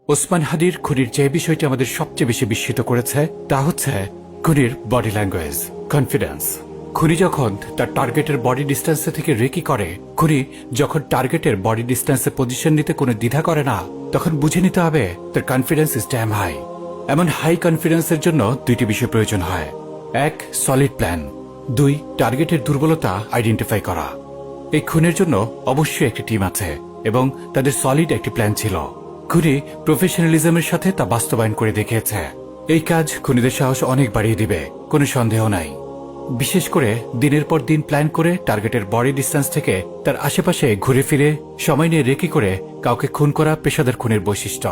ওসমান হাদির খুনির যে বিষয়টি আমাদের সবচেয়ে বেশি বিস্মিত করেছে তা হচ্ছে খুনির বডি ল্যাঙ্গুয়েজ, কনফিডেন্স। খুনি যখন তার টার্গেটের বডি ডিস্টেন্সে থেকে রেকি করে, খুনি যখন টার্গেটের বডি ডিস্টেন্সে পজিশন নিতে কোনো দ্বিধা করে না, তখন বুঝে নিতে হবে তার কনফিডেন্স ইজ ড্যাম হাই। এমন হাই কনফিডেন্সের জন্য দুইটি বিষয় প্রয়োজন হয়: এক, সলিড প্ল্যান; দুই, টার্গেটের দুর্বলতা আইডেন্টিফাই করা। এই খুনের জন্য অবশ্যই একটি টিম আছে এবং তাদের সলিড একটি প্ল্যান ছিল। খুনি প্রফেশনালিজমের সাথে তা বাস্তবায়ন করে দেখিয়েছে। এই কাজ খুনিদের সাহস অনেক বাড়িয়ে দিবে, কোনো সন্দেহ নাই। বিশেষ করে দিনের পর দিন প্ল্যান করে টার্গেটের বডি ডিস্টেন্স থেকে তার আশেপাশে ঘুরে ফিরে সময় নিয়ে রেকি করে কাউকে খুন করা পেশাদার খুনের বৈশিষ্ট্য।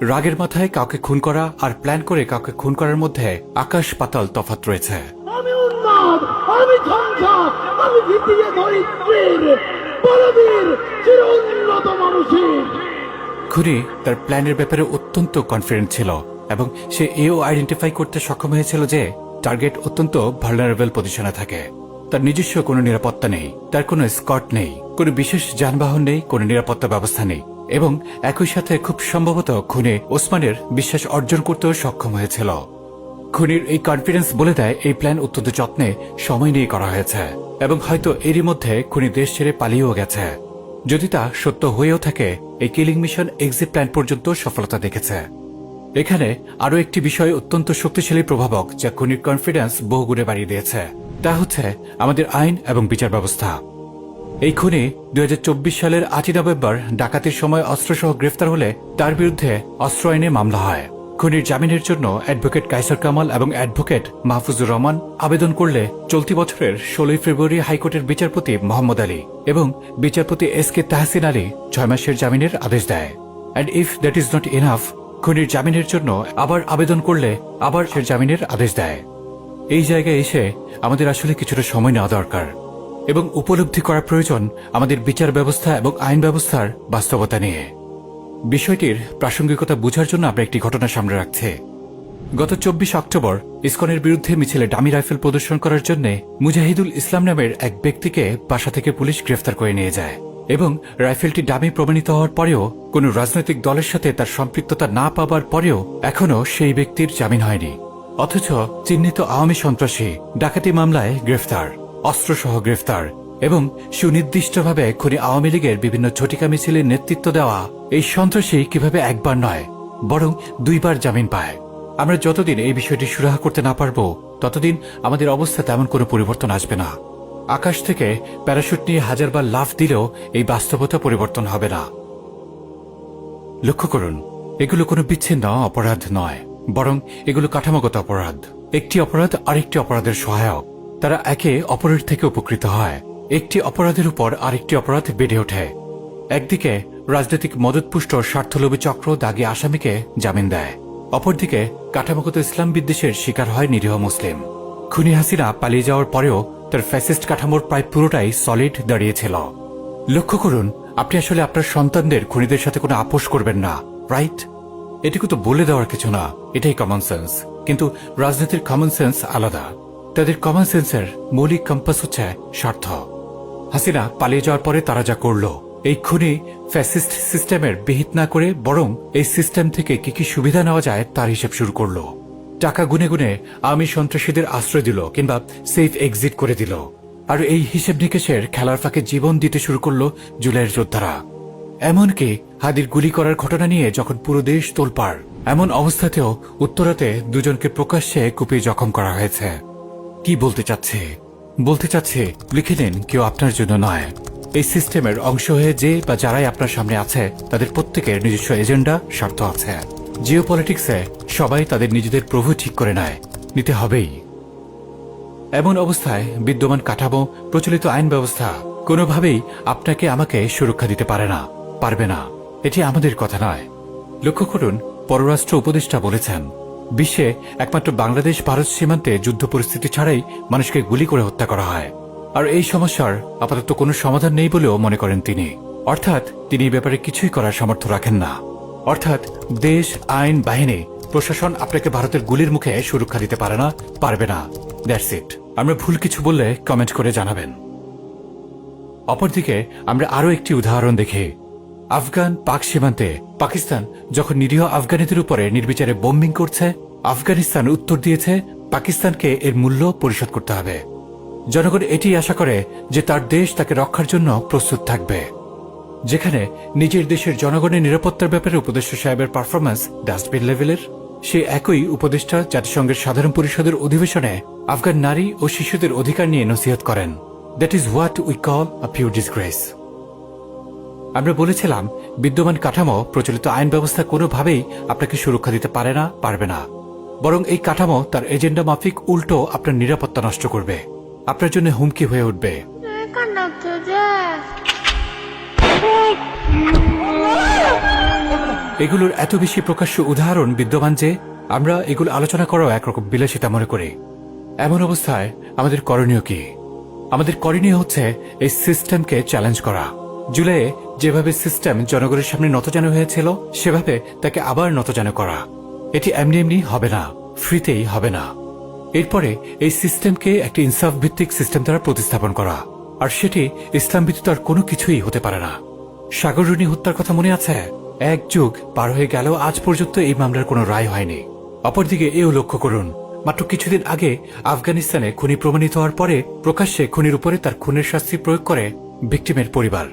রাগের মাথায় কাউকে খুন করা আর প্ল্যান করে কাউকে খুন করার মধ্যে আকাশ পাতাল তফাৎ রয়েছে। আমি উন্মাদ, আমি ধ্বংসক, আমি দ্বিতীয় ধরিত্রীর বলবীর চির উন্নত মানুষের। খুনি তার প্ল্যানের ব্যাপারে অত্যন্ত কনফিডেন্ট ছিল এবং সে এও আইডেন্টিফাই করতে সক্ষম হয়েছিল যে টার্গেট অত্যন্ত ভালনারেবল পজিশনে থাকে। তার নিজস্ব কোনো নিরাপত্তা নেই, তার কোনো স্কট নেই, কোনো বিশেষ যানবাহন নেই, কোনো নিরাপত্তা ব্যবস্থা নেই এবং একই সাথে খুব সম্ভবত খুনি ওসমানের বিশ্বাস অর্জন করতেও সক্ষম হয়েছিল। খুনির এই কনফিডেন্স বলে দেয় এই প্ল্যান অত্যন্ত যত্নে সময় নিয়ে করা হয়েছে এবং হয়তো এরই মধ্যে খুনি দেশ ছেড়ে পালিয়েও গেছে। যদি তা সত্য হয়েও থাকে, এই কিলিং মিশন এক্সিট প্ল্যান পর্যন্ত সফলতা দেখেছে। এখানে আরও একটি বিষয় অত্যন্ত শক্তিশালী প্রভাবক যা খুনির কনফিডেন্স বহুগুণে বাড়িয়ে দিয়েছে, তা হচ্ছে আমাদের আইন এবং বিচার ব্যবস্থা। এই খুনি 2024 সালের 8 নভেম্বর ডাকাতির সময় অস্ত্রসহ গ্রেফতার হলে তার বিরুদ্ধে অস্ত্র আইনে মামলা হয়। খুনির জামিনের জন্য অ্যাডভোকেট কায়সার কামাল এবং অ্যাডভোকেট মাহফুজুর রহমান আবেদন করলে চলতি বছরের 16 ফেব্রুয়ারি হাইকোর্টের বিচারপতি মোহাম্মদ আলী এবং বিচারপতি SK তাহসিন আলী 6 মাসের জামিনের আদেশ দেয়। And if that is not enough, খুনির জামিনের জন্য আবার আবেদন করলে আবার সে জামিনের আদেশ দেয়। এই জায়গায় এসে আমাদের আসলে কিছুটা সময় নেওয়া দরকার এবং উপলব্ধি করা প্রয়োজন আমাদের বিচার ব্যবস্থা এবং আইন ব্যবস্থার বাস্তবতা নিয়ে। বিষয়টির প্রাসঙ্গিকতা বোঝার জন্য আমরা একটি ঘটনা সামনে রাখছি। গত 24 অক্টোবর ইসকনের বিরুদ্ধে মিছিলে ডামি রাইফেল প্রদর্শন করার জন্য মুজাহিদুল ইসলাম নামের এক ব্যক্তিকে বাসা থেকে পুলিশ গ্রেফতার করে নিয়ে যায় এবং রাইফেলটি ডামি প্রমাণিত হওয়ার পরেও কোনো রাজনৈতিক দলের সাথে তার সম্পৃক্ততা না পাবার পরেও এখনও সেই ব্যক্তির জামিন হয়নি। অথচ চিহ্নিত আওয়ামী সন্ত্রাসী ডাকাতি মামলায় গ্রেফতার, অস্ত্রসহ গ্রেফতার এবং সুনির্দিষ্টভাবে খুনি আওয়ামী লীগের বিভিন্ন ঝটিকা মিছিলের নেতৃত্ব দেওয়া এই সন্ত্রাসী কিভাবে একবার নয় বরং 2 বার জামিন পায়। আমরা যতদিন এই বিষয়টি সুরাহা করতে না পারব ততদিন আমাদের অবস্থা তেমন কোনো পরিবর্তন আসবে না। আকাশ থেকে প্যারাশুট নিয়ে 1000 বার লাফ দিলেও এই বাস্তবতা পরিবর্তন হবে না। লক্ষ্য করুন, এগুলো কোনো বিচ্ছিন্ন অপরাধ নয়, বরং এগুলো কাঠামোগত অপরাধ। একটি অপরাধ আরেকটি অপরাধের সহায়ক, তারা একে অপরের থেকে উপকৃত হয়। একটি অপরাধের উপর আরেকটি অপরাধ বেড়ে ওঠে। একদিকে রাজনৈতিক মদতপুষ্ট স্বার্থলোভী চক্র দাগী আসামিকে জামিন দেয়, অপরদিকে কাঠামোগত ইসলাম বিদ্বেষের শিকার হয় নিরীহ মুসলিম। খুনি হাসিনা পালিয়ে যাওয়ার পরেও তার ফ্যাসিস্ট কাঠামোর প্রায় পুরোটাই সলিড দাঁড়িয়েছিল। লক্ষ্য করুন, আপনি আসলে আপনার সন্তানদের খুনিদের সাথে কোনো আপোষ করবেন না, রাইট? এটুকু তো বলে দেওয়ার কিছু না, এটাই কমন সেন্স। কিন্তু রাজনীতির কমন সেন্স আলাদা। তাদের কমন সেন্সের মৌলিক কম্পাস হচ্ছে স্বার্থ। হাসিনা পালিয়ে যাওয়ার পরে তারা যা করল, এই খুনি ফ্যাসিস্ট সিস্টেমের বিহিত না করে বরং এই সিস্টেম থেকে কি কি সুবিধা নেওয়া যায় তার হিসেব শুরু করল। টাকা গুনে গুনে আওয়ামী সন্ত্রাসীদের আশ্রয় দিল কিংবা সেফ এক্সিট করে দিল। আর এই হিসেব নিকেশের খেলার ফাঁকে জীবন দিতে শুরু করল জুলাইয়ের যোদ্ধারা। এমনকি হাদির গুলি করার ঘটনা নিয়ে যখন পুরো দেশ তোলপাড়, এমন অবস্থাতেও উত্তরাতে 2 জনকে প্রকাশ্যে কুপিয়ে জখম করা হয়েছে। কি বলতে চাচ্ছে লিখে নিন, কেউ আপনার জন্য নয়। এই সিস্টেমের অংশ হয়ে যে বা যারাই আপনার সামনে আছে তাদের প্রত্যেকের নিজস্ব এজেন্ডা, স্বার্থ আছে। জিও পলিটিক্সে সবাই তাদের নিজেদের প্রভু ঠিক করে নেয়, নিতে হবেই। এমন অবস্থায় বিদ্যমান কাঠামো, প্রচলিত আইন ব্যবস্থা কোনোভাবেই আপনাকে আমাকে সুরক্ষা দিতে পারবে না। এটি আমাদের কথা নয়। লক্ষ্য করুন, পররাষ্ট্র উপদেষ্টা বলেছেন, বিশ্বে একমাত্র বাংলাদেশ ভারত সীমান্তে যুদ্ধ পরিস্থিতি ছাড়াই মানুষকে গুলি করে হত্যা করা হয়। আর এই সমস্যার আপাতত কোনো সমাধান নেই বলেও মনে করেন তিনি। অর্থাৎ তিনি এই ব্যাপারে কিছুই করার সামর্থ্য রাখেন না। অর্থাৎ দেশ, আইন, বাহিনী, প্রশাসন আপনাকে ভারতের গুলির মুখে সুরক্ষা দিতে পারবে না। That's it. আমরা ভুল কিছু বললে কমেন্ট করে জানাবেন। অপরদিকে আমরা আরও একটি উদাহরণ দেখি। আফগান পাক সীমান্তে পাকিস্তান যখন নিরীহ আফগানিদের উপরে নির্বিচারে বোম্বিং করছে, আফগানিস্তান উত্তর দিয়েছে পাকিস্তানকে এর মূল্য পরিশোধ করতে হবে। জনগণ এটি আশা করে যে তার দেশ তাকে রক্ষার জন্য প্রস্তুত থাকবে। যেখানে নিজের দেশের জনগণের নিরাপত্তার ব্যাপারে উপদেষ্টা সাহেবের পারফরম্যান্স ডাস্টবিন লেভেলের, সে একই উপদেষ্টা জাতিসংঘের সাধারণ পরিষদের অধিবেশনে আফগান নারী ও শিশুদের অধিকার নিয়ে নসিহত করেন। That is what we call a pure disgrace. আমরা বলেছিলাম বিদ্যমান কাঠামো প্রচলিত আইন ব্যবস্থা কোনোভাবেই আপনাকে সুরক্ষা দিতে পারবে না, বরং এই কাঠামো তার এজেন্ডা মাফিক উল্টো আপনার নিরাপত্তা নষ্ট করবে, আপনার জন্য হুমকি হয়ে উঠবে। এগুলোর এত বেশি প্রকাশ্য উদাহরণ বিদ্যমান যে আমরা এগুলো আলোচনা করাও একরকম বিলাসিতা মনে করি। এমন অবস্থায় আমাদের করণীয় কি? আমাদের করণীয় হচ্ছে এই সিস্টেমকে চ্যালেঞ্জ করা। জুলাইয়ে যেভাবে সিস্টেম জনগণের সামনে নতজানু হয়েছিল, সেভাবে তাকে আবার নতজানু করা। এটি এমনি এমনি হবে না, ফ্রিতেই হবে না। এরপরে এই সিস্টেমকে একটি ইনসাফ ভিত্তিক সিস্টেম দ্বারা প্রতিস্থাপন করা, আর সেটি ইসলাম ব্যতীত আর কোনো কিছুই হতে পারে না। সাগররুনি হত্যার কথা মনে আছে? 1 যুগ পার হয়ে গেল, আজ পর্যন্ত এই মামলার কোনো রায় হয়নি। অপরদিকে এও লক্ষ্য করুন, মাত্র কিছুদিন আগে আফগানিস্তানে খুনি প্রমাণিত হওয়ার পরে প্রকাশ্যে খুনির উপরে তার খুনের শাস্তি প্রয়োগ করে ভিকটিমের পরিবার।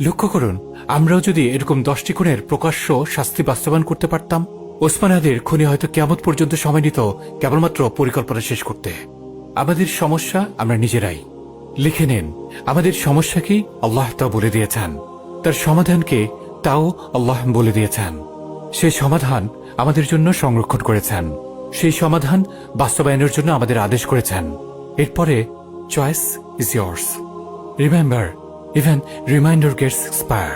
লক্ষ্য করুন, আমরাও যদি এরকম 10টি খুনের প্রকাশ্য শাস্তি বাস্তবায়ন করতে পারতাম, ওসমান আলীর খুনি হয়তো কিয়ামত পর্যন্ত সময় নিত কেবলমাত্র পরিকল্পনা শেষ করতে। আমাদের সমস্যা আমরা নিজেরাই। লিখে নিন, আমাদের সমস্যা কি আল্লাহ তা বলে দিয়েছেন, তার সমাধানকে তাও আল্লাহ বলে দিয়েছেন। সেই সমাধান আমাদের জন্য সংরক্ষণ করেছেন, সেই সমাধান বাস্তবায়নের জন্য আমাদের আদেশ করেছেন। এরপরে choice is years. Remember, even reminder gets expire.